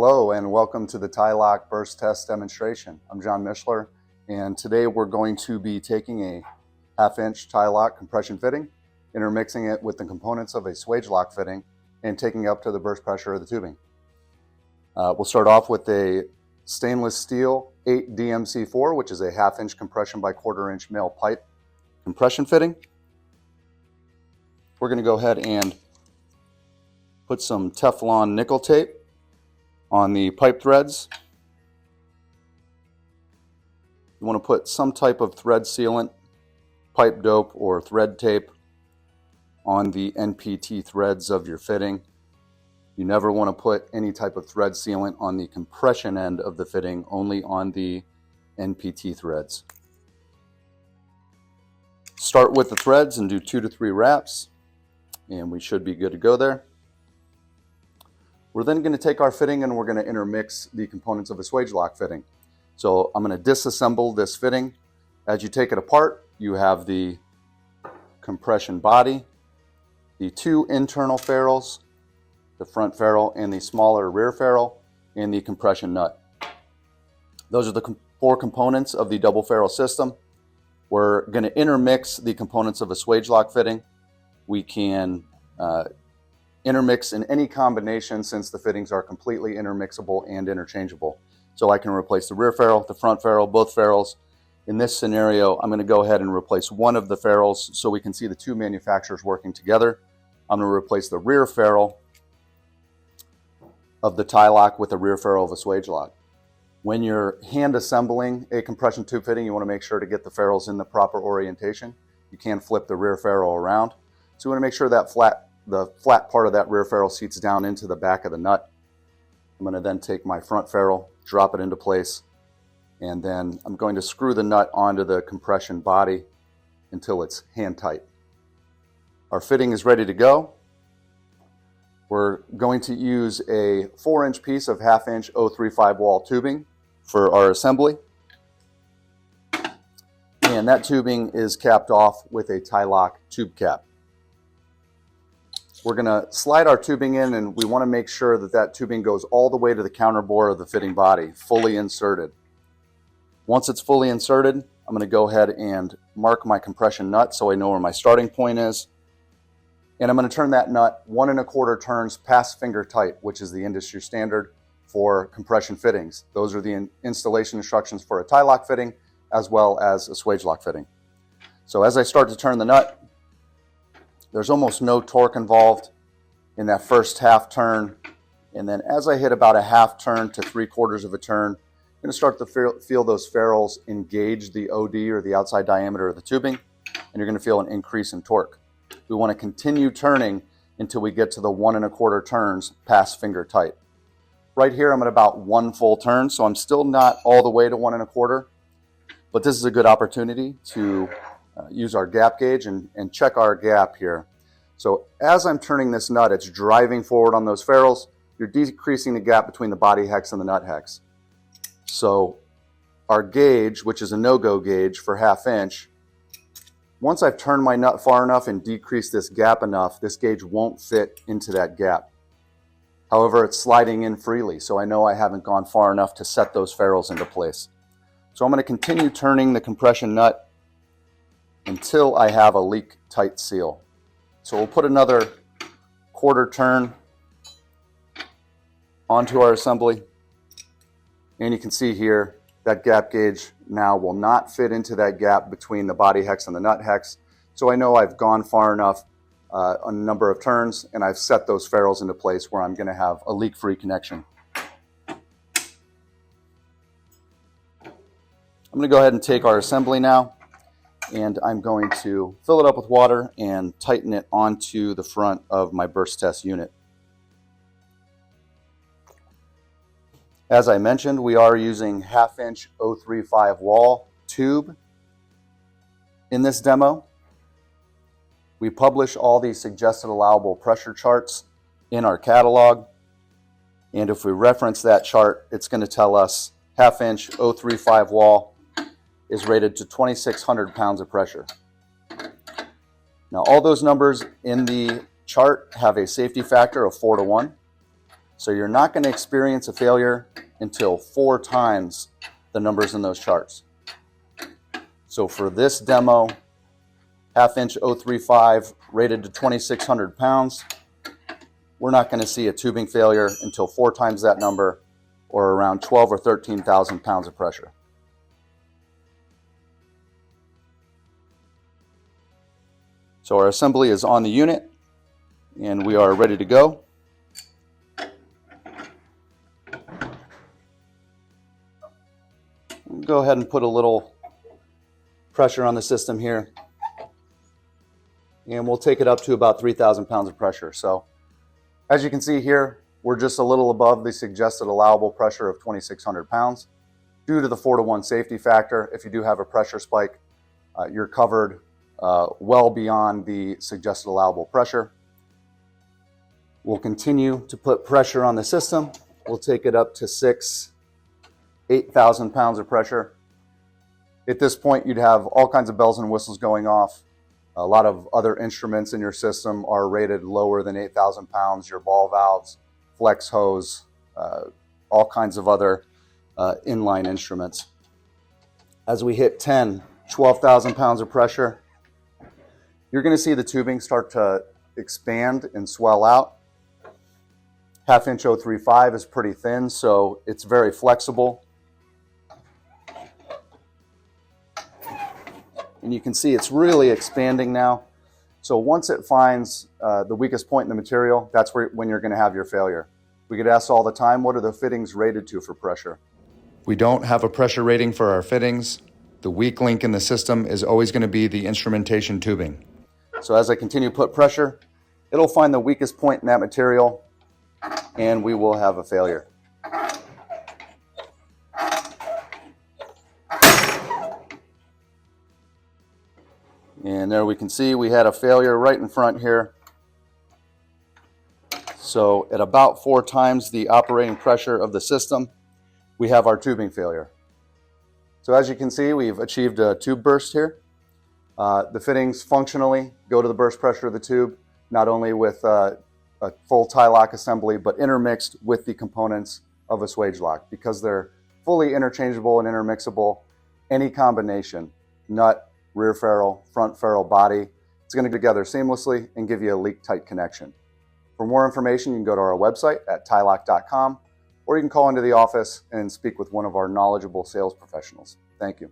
Hello and welcome to the Tylok burst test demonstration. I'm John Mishler, and today we're going to be taking a 1/2-inch Tylok compression fitting, intermixing it with the components of a swage lock fitting, and taking it up to the burst pressure of the tubing. We'll start off with a stainless steel 8 DMC4, which is a 1/2-inch compression by 1/4-inch male pipe compression fitting. We're going to go ahead and put some Teflon nickel tape on the pipe threads. You want to put some type of thread sealant, pipe dope, or thread tape on the NPT threads of your fitting. You never want to put any type of thread sealant on the compression end of the fitting, only on the NPT threads. Start with the threads and do 2 to 3 wraps, and we should be good to go there. We're then going to take our fitting and we're going to intermix the components of a swage lock fitting. So I'm going to disassemble this fitting. As you take it apart, you have the compression body, the 2 internal ferrules, the front ferrule and the smaller rear ferrule, and the compression nut. Those are the 4 components of the double ferrule system. We're going to intermix the components of a swage lock fitting. We can intermix in any combination since the fittings are completely intermixable and interchangeable. So I can replace the rear ferrule, the front ferrule, both ferrules. In this scenario, I'm going to go ahead and replace one of the ferrules so we can see the 2 manufacturers working together. I'm going to replace the rear ferrule of the Tylok with the rear ferrule of a swage lock. When you're hand assembling a compression tube fitting, you want to make sure to get the ferrules in the proper orientation. You can't flip the rear ferrule around. So you want to make sure that the flat part of that rear ferrule seats down into the back of the nut. I'm going to then take my front ferrule, drop it into place, and then I'm going to screw the nut onto the compression body until it's hand tight. Our fitting is ready to go. We're going to use a 4-inch piece of 1/2-inch 035 wall tubing for our assembly. And that tubing is capped off with a Tylok tube cap. We're going to slide our tubing in, and we want to make sure that that tubing goes all the way to the counter bore of the fitting body, fully inserted. Once it's fully inserted, I'm going to go ahead and mark my compression nut so I know where my starting point is. And I'm going to turn that nut 1 1/4 turns past finger tight, which is the industry standard for compression fittings. Those are the installation instructions for a Tylok fitting as well as a swage lock fitting. So as I start to turn the nut, there's almost no torque involved in that first half turn. And then as I hit about a half turn to 3/4 of a turn, I'm going to start to feel those ferrules engage the OD, or the outside diameter of the tubing, and you're going to feel an increase in torque. We want to continue turning until we get to the 1 1/4 turns past finger tight. Right here I'm at about 1 full turn, so I'm still not all the way to 1 1/4, but this is a good opportunity to use our gap gauge and check our gap here. So as I'm turning this nut, it's driving forward on those ferrules. You're decreasing the gap between the body hex and the nut hex. So our gauge, which is a no-go gauge for 1/2-inch, once I've turned my nut far enough and decreased this gap enough, this gauge won't fit into that gap. However, it's sliding in freely, so I know I haven't gone far enough to set those ferrules into place. So I'm going to continue turning the compression nut until I have a leak tight seal. So we'll put another 1/4 turn onto our assembly, and you can see here that gap gauge now will not fit into that gap between the body hex and the nut hex. So I know I've gone far enough a number of turns, and I've set those ferrules into place where I'm going to have a leak-free connection. I'm going to go ahead and take our assembly now, and I'm going to fill it up with water and tighten it onto the front of my burst test unit. As I mentioned, we are using 1/2-inch 035 wall tube in this demo. We publish all the suggested allowable pressure charts in our catalog, and if we reference that chart, it's going to tell us 1/2-inch 035 wall is rated to 2,600 pounds of pressure. Now all those numbers in the chart have a safety factor of 4 to 1. So you're not going to experience a failure until 4 times the numbers in those charts. So for this demo, 1/2 inch 035 rated to 2,600 pounds, we're not going to see a tubing failure until 4 times that number, or around 12 or 13,000 pounds of pressure. So our assembly is on the unit and we are ready to go. Go ahead and put a little pressure on the system here, and we'll take it up to about 3,000 pounds of pressure. So as you can see here, we're just a little above the suggested allowable pressure of 2,600 pounds. Due to the 4-to-1 safety factor, if you do have a pressure spike, you're covered well beyond the suggested allowable pressure. We'll continue to put pressure on the system. We'll take it up to 8,000 pounds of pressure. At this point, you'd have all kinds of bells and whistles going off. A lot of other instruments in your system are rated lower than 8,000 pounds. Your ball valves, flex hose, all kinds of other inline instruments. As we hit 12,000 pounds of pressure, you're going to see the tubing start to expand and swell out. 1/2 inch 035 is pretty thin, so it's very flexible. And you can see it's really expanding now. So once it finds the weakest point in the material, that's when you're going to have your failure. We get asked all the time, what are the fittings rated to for pressure? We don't have a pressure rating for our fittings. The weak link in the system is always going to be the instrumentation tubing. So as I continue to put pressure, it'll find the weakest point in that material and we will have a failure. And there we can see we had a failure right in front here. So at about 4 times the operating pressure of the system, we have our tubing failure. So as you can see, we've achieved a tube burst here. The fittings functionally go to the burst pressure of the tube, not only with a full Tylok assembly, but intermixed with the components of a swage lock. Because they're fully interchangeable and intermixable, any combination, nut, rear ferrule, front ferrule, body, it's going to go together seamlessly and give you a leak-tight connection. For more information, you can go to our website at tylok.com, or you can call into the office and speak with one of our knowledgeable sales professionals. Thank you.